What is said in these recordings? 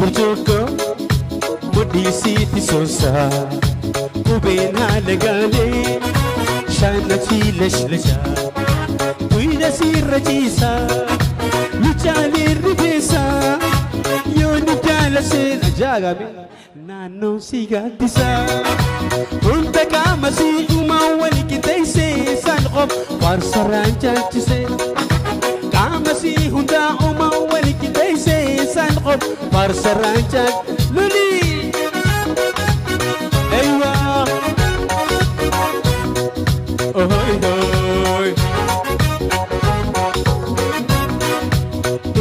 burcuuqqoo mudhiisiiti soonsaa qubeen haala gaalee shaana fi lashlachaa guyya siirra ciisaa luchaalee rifeensaa yoo ni jaalaseen ajaa'ame naannoon si gaaddisaa hunda qaama si uumaa wal qixeessee isaan qof faarsarraan caalchisee qaama si hundaa uumaa wal qixeessee isaan qof faarsarraan caalchisee lolii eewwaa ohoi hoi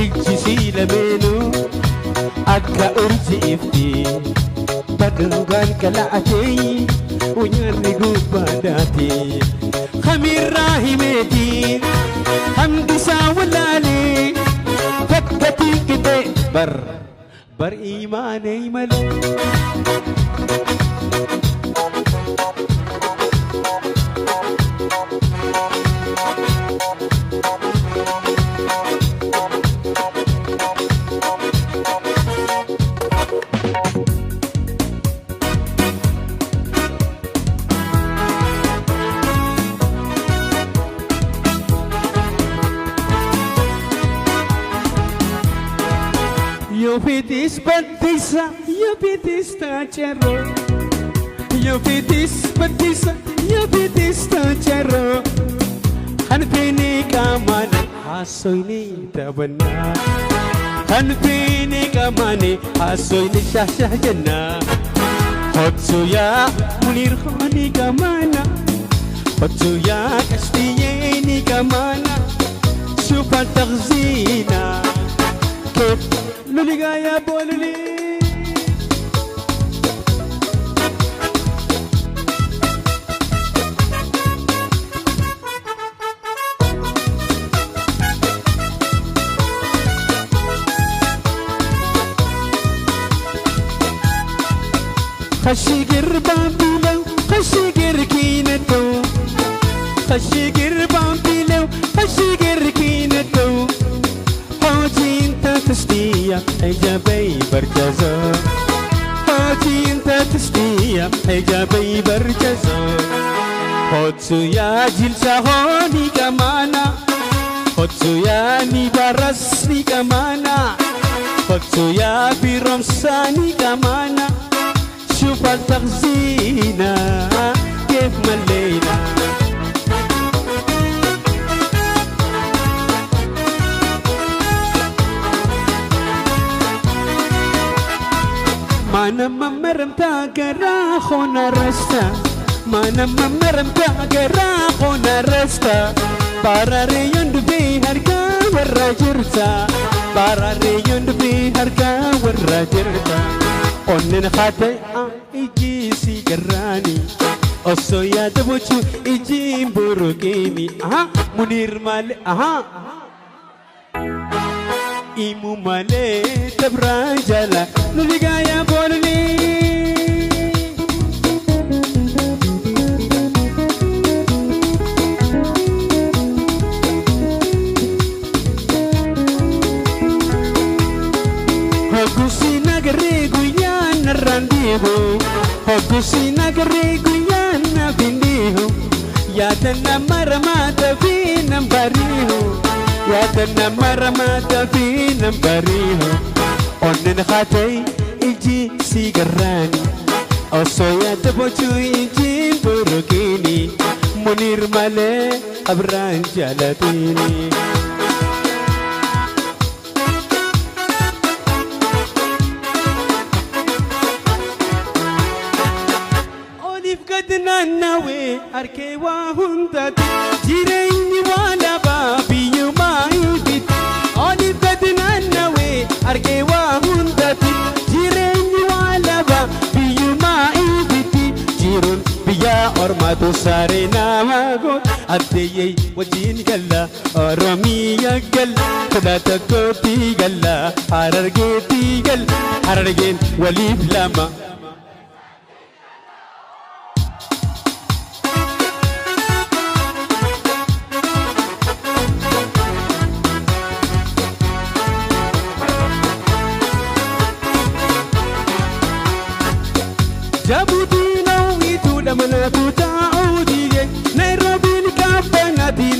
ijji lameenuu akka urji ifti badrugaan kala'atee unyaarri gubbaadhaati khamiirraa himeetii hamdisaa walaalee fakkatii qixee bar imaanee malee Yo pitis batisa, yo pitis tachero. Yo pitis batisa, yo pitis tachero. Hanpini kamane, hasoini tabana. Hanpini kamane, hasoini shah jana. Hotsuya munir khani kamana. Hotsuya kashfiyeni kamana. Shufa taghzina. Kif لوليغا يا بولولي خشيقر بامبيلو خشيقر كينتو خشيقر بامبيلو خشيقر كينتو حوجي انت تستيا حجابي برجزو حوجي انت تستيا حجابي برجزو حوتسو يا جلسة هوني كمانا حوتسو يا نبارسني كمانا حوتسو يا برمساني كمانا شوف التغزينا كيف ملينا Mana mamerem tagara khona resta Mana mamerem tagara khona resta Para reyon dubi harga warra jirta Para reyon dubi harga warra jirta Onnen khate iji si garani Oso ya dabochu iji mburugini Aha munir male aha Imu male tabrajala Luliga ya bolli Hogusina garegu yana randiho Hogusina garegu yana bindiho Yadana maramata vinam bariho Yadana maramata vinam bariho Onnen khatay iji sigarani Osoya tabochu iji burukini Munir male abran jalatini Olif gadna nawe arkewa hundat Jireni wala babi yumaibit Olif gadna nawe arkewa hundat Jireni wala babi yumaibit Jirun biya ormatu sare namagot Addeyey wajin galla Oromiya gal Kudata koti galla Harargeti gal Harargen walif lama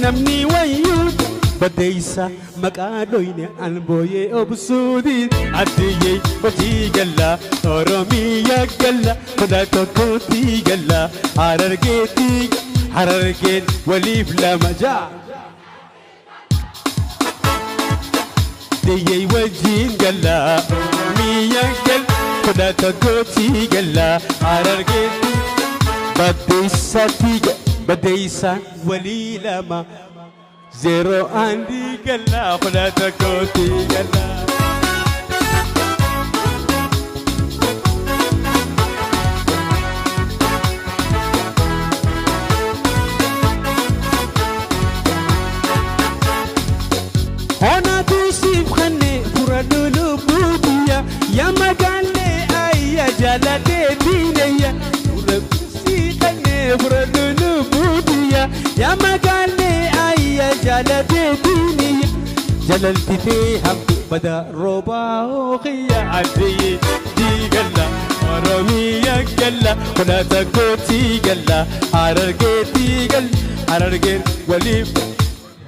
نمني ويود بديسا مقادوين أنبوي أبسودين عديي وجي قلا أرمي قلا فداتوكوتي قلا حررقين وليف لما جاء ديي وجين قلا ميا قل فداتوكوتي قلا حررقين بديسا ولي لما زيرو عندي قلا فداتوكوتي قلا هنا توصيف خني فردولو بوبيا يا مقالي أي جالتي دينيا وربسي خني فردولو بوبيا يا مقالي أي جالتي دينيا جللتي فيهم بدا ربا وخيا عدي دي قلا ورميا قلا ولا تكوتي قلا حررقيتي قل حررقين وليف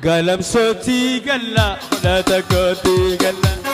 قلم صوتي قلا لا تكوتي قلا